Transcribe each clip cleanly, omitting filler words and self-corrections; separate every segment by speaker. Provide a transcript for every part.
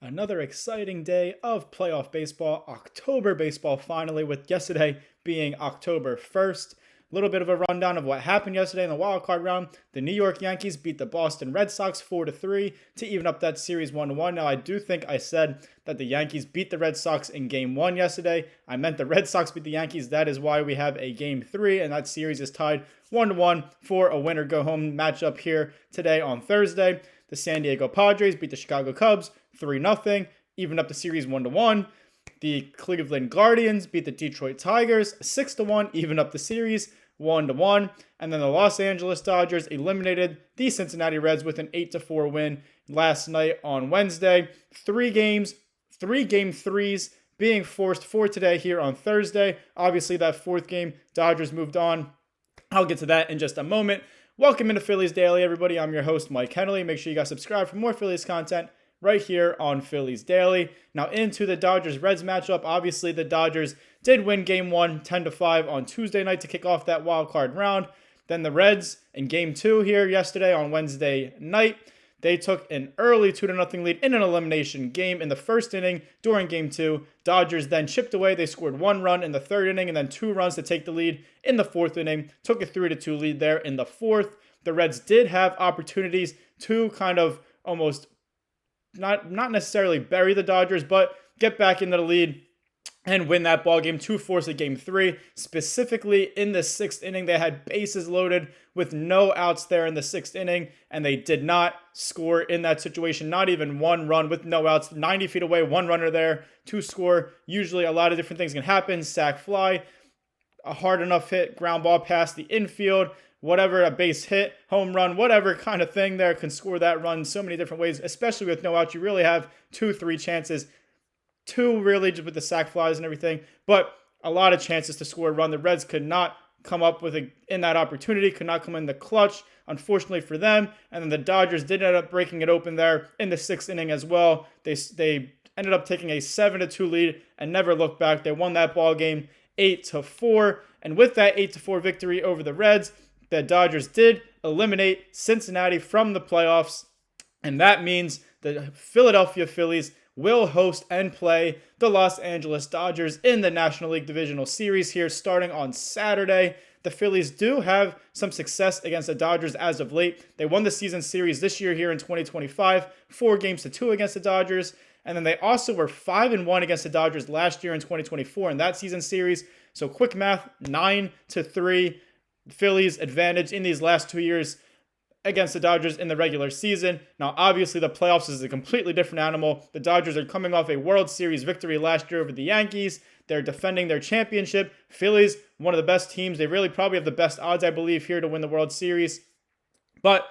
Speaker 1: Another exciting day of playoff baseball, October baseball finally, with yesterday being October 1st. A little bit of a rundown of what happened yesterday in the wild card round. The New York Yankees beat the Boston Red Sox 4-3 to even up that series 1-1. Now, I do think I said that the Yankees beat the Red Sox in game 1 yesterday. I meant the Red Sox beat the Yankees. That is why we have a game 3, and that series is tied 1-1 for a winner-go-home matchup here today on Thursday. The San Diego Padres beat the Chicago Cubs 3-0, even up the series 1-1. The Cleveland Guardians beat the Detroit Tigers 6-1, even up the series 1-1. And then the Los Angeles Dodgers eliminated the Cincinnati Reds with an 8-4 win last night on Wednesday. Three game threes being forced for today here on Thursday. Obviously, that fourth game, Dodgers moved on. I'll get to that in just a moment. Welcome into Phillies Daily, everybody. I'm your host, Mike Henley. Make sure you guys subscribe for more Phillies content right here on Phillies Daily. Now into the Dodgers-Reds matchup. Obviously, the Dodgers did win Game 1 10-5 on Tuesday night to kick off that wild card round. Then the Reds in Game 2 here yesterday on Wednesday night. They took an early 2-0 lead in an elimination game in the first inning during Game 2. Dodgers then chipped away. They scored 1 run in the third inning and then 2 runs to take the lead in the fourth inning. Took a 3-2 lead there in the fourth. The Reds did have opportunities to kind of almost not necessarily bury the Dodgers, but get back into the lead and win that ball game to force a game 3. Specifically in the sixth inning, they had bases loaded with no outs there in the sixth inning, and they did not score in that situation. Not even 1 run with no outs. 90 feet away, 1 runner there to score. Usually a lot of different things can happen. Sac fly, a hard enough hit, ground ball past the infield, whatever, a base hit, home run, whatever kind of thing there can score that run so many different ways, especially with no outs. You really have 2-3 chances. 2 really just with the sac flies and everything, but a lot of chances to score a run. The Reds could not come up with in that opportunity, could not come in the clutch, unfortunately for them. And then the Dodgers did end up breaking it open there in the sixth inning as well. They ended up taking a 7-2 lead and never looked back. They won that ball game 8-4. And with that 8-4 victory over the Reds, the Dodgers did eliminate Cincinnati from the playoffs. And that means the Philadelphia Phillies will host and play the Los Angeles Dodgers in the National League Divisional Series here starting on Saturday. The Phillies do have some success against the Dodgers as of late. They won the season series this year here in 2025, 4-2 against the Dodgers. And then they also were 5-1 against the Dodgers last year in 2024 in that season series. So quick math, 9-3 Phillies advantage in these last 2 years against the Dodgers in the regular season. Now, obviously, the playoffs is a completely different animal. The Dodgers are coming off a World Series victory last year over the Yankees. They're defending their championship. Phillies, one of the best teams. They really probably have the best odds, I believe, here to win the World Series. But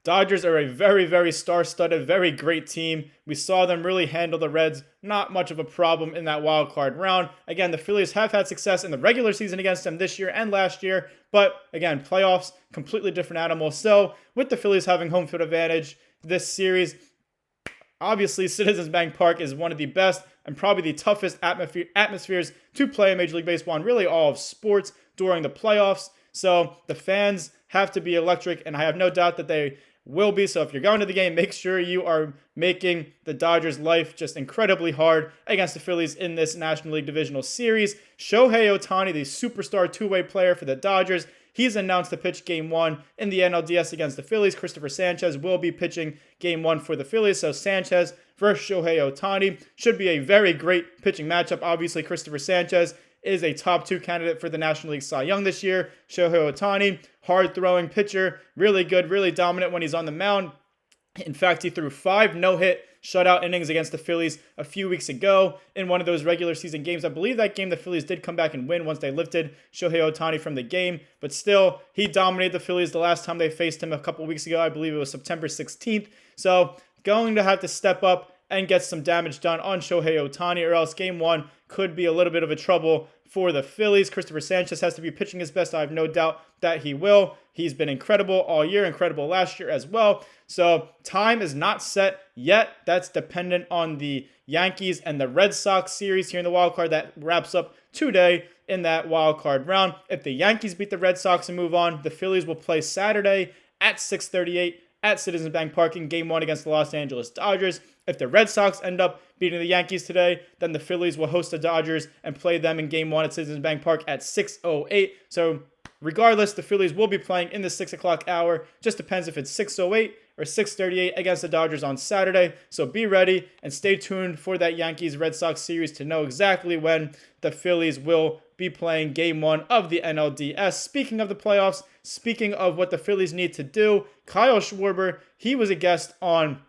Speaker 1: Dodgers are a very, very star-studded, very great team. We saw them really handle the Reds. Not much of a problem in that wild card round. Again, the Phillies have had success in the regular season against them this year and last year. But again, playoffs, completely different animal. So with the Phillies having home field advantage this series, obviously Citizens Bank Park is one of the best and probably the toughest atmospheres to play in Major League Baseball and really all of sports during the playoffs. So the fans have to be electric, and I have no doubt that they will be. So if you're going to the game, make sure you are making the Dodgers' life just incredibly hard against the Phillies in this National League Divisional Series. Shohei Ohtani, the superstar two-way player for the Dodgers, he's announced to pitch Game 1 in the NLDS against the Phillies. Christopher Sanchez will be pitching Game 1 for the Phillies. So Sanchez versus Shohei Ohtani should be a very great pitching matchup. Obviously, Christopher Sanchez is a top 2 candidate for the National League Cy Young this year. Shohei Ohtani, hard-throwing pitcher, really good, really dominant when he's on the mound. In fact, he threw 5 no-hit shutout innings against the Phillies a few weeks ago in one of those regular season games. I believe that game the Phillies did come back and win once they lifted Shohei Ohtani from the game, but still, he dominated the Phillies the last time they faced him a couple weeks ago. I believe it was September 16th. So, going to have to step up and get some damage done on Shohei Ohtani, or else Game 1 could be a little bit of a trouble for the Phillies. Christopher Sanchez has to be pitching his best. I have no doubt that he will. He's been incredible all year, incredible last year as well. So time is not set yet. That's dependent on the Yankees and the Red Sox series here in the wild card that wraps up today in that wild card round. If the Yankees beat the Red Sox and move on, the Phillies will play Saturday at 6:38 at Citizens Bank Park in Game 1 against the Los Angeles Dodgers. If the Red Sox end up beating the Yankees today, then the Phillies will host the Dodgers and play them in Game 1 at Citizens Bank Park at 6:08. So regardless, the Phillies will be playing in the 6 o'clock hour. Just depends if it's 6:08 or 6:38 against the Dodgers on Saturday. So be ready and stay tuned for that Yankees-Red Sox series to know exactly when the Phillies will be playing Game 1 of the NLDS. Speaking of the playoffs, speaking of what the Phillies need to do, Kyle Schwarber, he was a guest on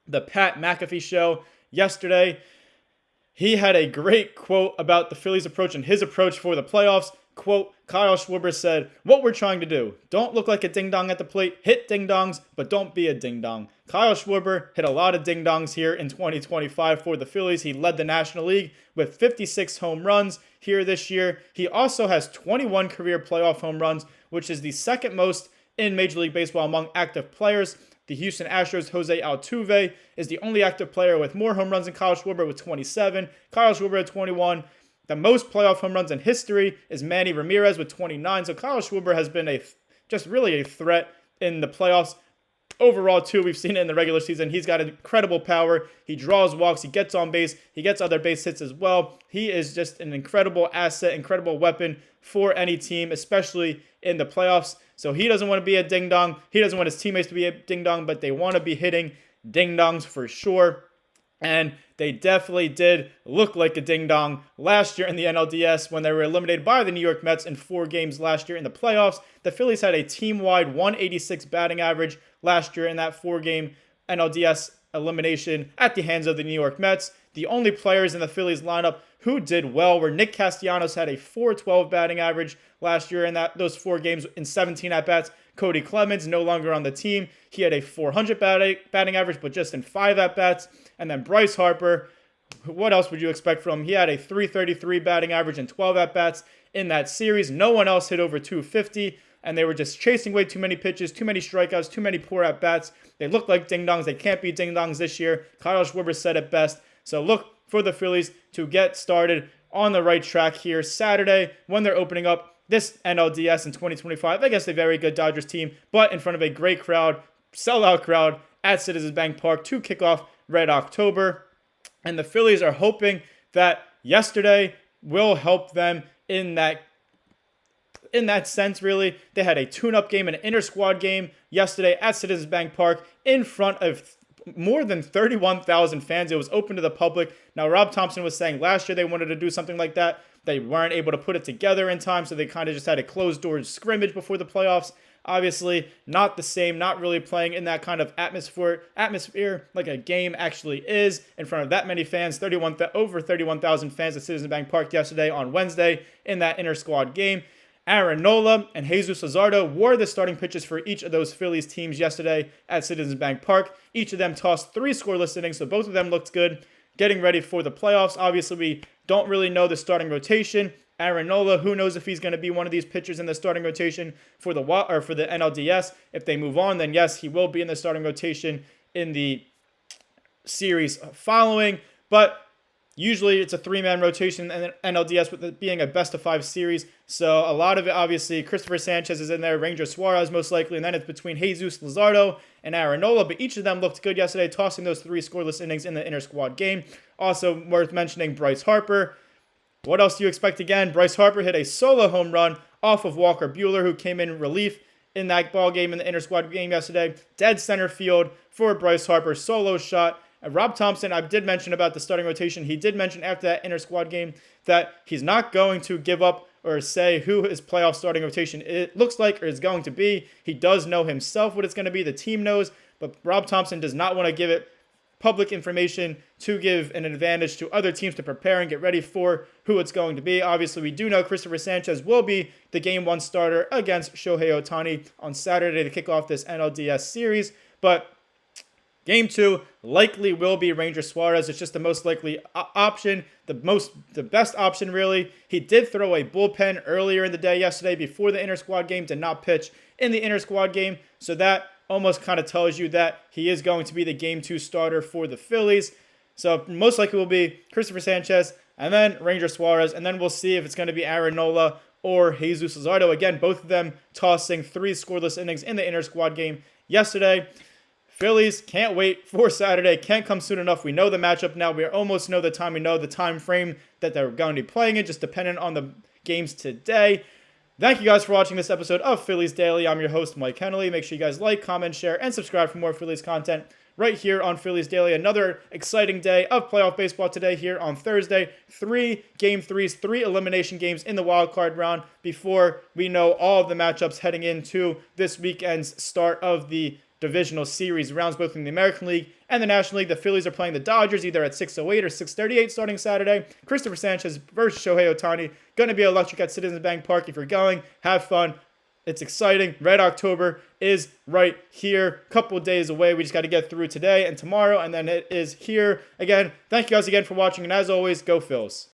Speaker 1: the Pat McAfee show yesterday. He had a great quote about the Phillies' approach and his approach for the playoffs. Quote, Kyle Schwarber said, "What we're trying to do, don't look like a ding-dong at the plate, hit ding-dongs, but don't be a ding-dong." Kyle Schwarber hit a lot of ding-dongs here in 2025 for the Phillies. He led the National League with 56 home runs here this year. He also has 21 career playoff home runs, which is the second most in Major League Baseball among active players. The Houston Astros' Jose Altuve is the only active player with more home runs than Kyle Schwarber with 27. Kyle Schwarber had 21. The most playoff home runs in history is Manny Ramirez with 29. So Kyle Schwarber has been just really a threat in the playoffs. Overall, too, we've seen it in the regular season. He's got incredible power. He draws walks. He gets on base. He gets other base hits as well. He is just an incredible asset, incredible weapon for any team, especially in the playoffs. So he doesn't want to be a ding-dong. He doesn't want his teammates to be a ding-dong, but they want to be hitting ding-dongs for sure. And they definitely did look like a ding-dong last year in the NLDS when they were eliminated by the New York Mets in 4 games last year in the playoffs. The Phillies had a team-wide 186 batting average last year in that 4-game NLDS elimination at the hands of the New York Mets. The only players in the Phillies lineup who did well were Nick Castellanos had a 412 batting average last year in those 4 games in 17 at-bats. Cody Clemens, no longer on the team. He had a 400 batting average, but just in 5 at-bats. And then Bryce Harper, what else would you expect from him? He had a 333 batting average and 12 at-bats in that series. No one else hit over 250, and they were just chasing way too many pitches, too many strikeouts, too many poor at-bats. They look like ding-dongs. They can't be ding-dongs this year. Kyle Schwarber said it best. So look for the Phillies to get started on the right track here Saturday when they're opening up this NLDS in 2025 against a very good Dodgers team, but in front of a great crowd, sellout crowd at Citizens Bank Park to kick off Red October. And the Phillies are hoping that yesterday will help them in that sense, really. They had a tune-up game, an inter-squad game yesterday at Citizens Bank Park in front of more than 31,000 fans. It was open to the public. Now, Rob Thompson was saying last year they wanted to do something like that. They weren't able to put it together in time, so they kind of just had a closed-door scrimmage before the playoffs. Obviously, not the same, not really playing in that kind of atmosphere like a game actually is in front of that many fans. Over 31,000 fans at Citizens Bank Park yesterday on Wednesday in that inter-squad game. Aaron Nola and Jesus Luzardo were the starting pitchers for each of those Phillies teams yesterday at Citizens Bank Park. Each of them tossed 3 scoreless innings, so both of them looked good. Getting ready for the playoffs. Obviously, we don't really know the starting rotation. Aaron Nola, who knows if he's going to be one of these pitchers in the starting rotation for the NLDS. If they move on, then yes, he will be in the starting rotation in the series following. But usually it's a 3-man rotation in NLDS with it being a best-of-5 series. So a lot of it, obviously, Christopher Sanchez is in there, Ranger Suarez most likely, and then it's between Jesus Luzardo and Aaron Nola. But each of them looked good yesterday, tossing those 3 scoreless innings in the inter-squad game. Also worth mentioning Bryce Harper. What else do you expect again? Bryce Harper hit a solo home run off of Walker Buehler, who came in relief in that ball game in the inter-squad game yesterday. Dead center field for Bryce Harper, solo shot. And Rob Thompson, I did mention about the starting rotation. He did mention after that inter-squad game that he's not going to give up or say who his playoff starting rotation looks like or is going to be. He does know himself what it's going to be. The team knows, but Rob Thompson does not want to give it public information to give an advantage to other teams to prepare and get ready for who it's going to be. Obviously, we do know Christopher Sanchez will be the Game 1 starter against Shohei Ohtani on Saturday to kick off this NLDS series, but Game 2 likely will be Ranger Suarez. It's just the most likely option, the best option, really. He did throw a bullpen earlier in the day yesterday before the inter-squad game, did not pitch in the inter-squad game, so that almost kind of tells you that he is going to be the Game 2 starter for the Phillies. So most likely will be Christopher Sanchez and then Ranger Suarez, and then we'll see if it's going to be Aaron Nola or Jesus Luzardo. Again, both of them tossing 3 scoreless innings in the inter-squad game yesterday. Phillies, can't wait for Saturday. Can't come soon enough. We know the matchup now. We almost know the time. We know the time frame that they're going to be playing in, just dependent on the games today. Thank you guys for watching this episode of Phillies Daily. I'm your host, Mike Kennelly. Make sure you guys like, comment, share, and subscribe for more Phillies content right here on Phillies Daily. Another exciting day of playoff baseball today here on Thursday. 3 Game 3s, 3 elimination games in the wild card round before we know all of the matchups heading into this weekend's start of the divisional series rounds, both in the American League and the National League. The Phillies are playing the Dodgers either at 6:08 or 6:38 starting Saturday. Christopher Sanchez versus Shohei Ohtani. Going to be electric at Citizens Bank Park. If you're going, have fun. It's exciting. Red October is right here. Couple days away. We just got to get through today and tomorrow, and then it is here. Again, thank you guys again for watching, and as always, go Phils.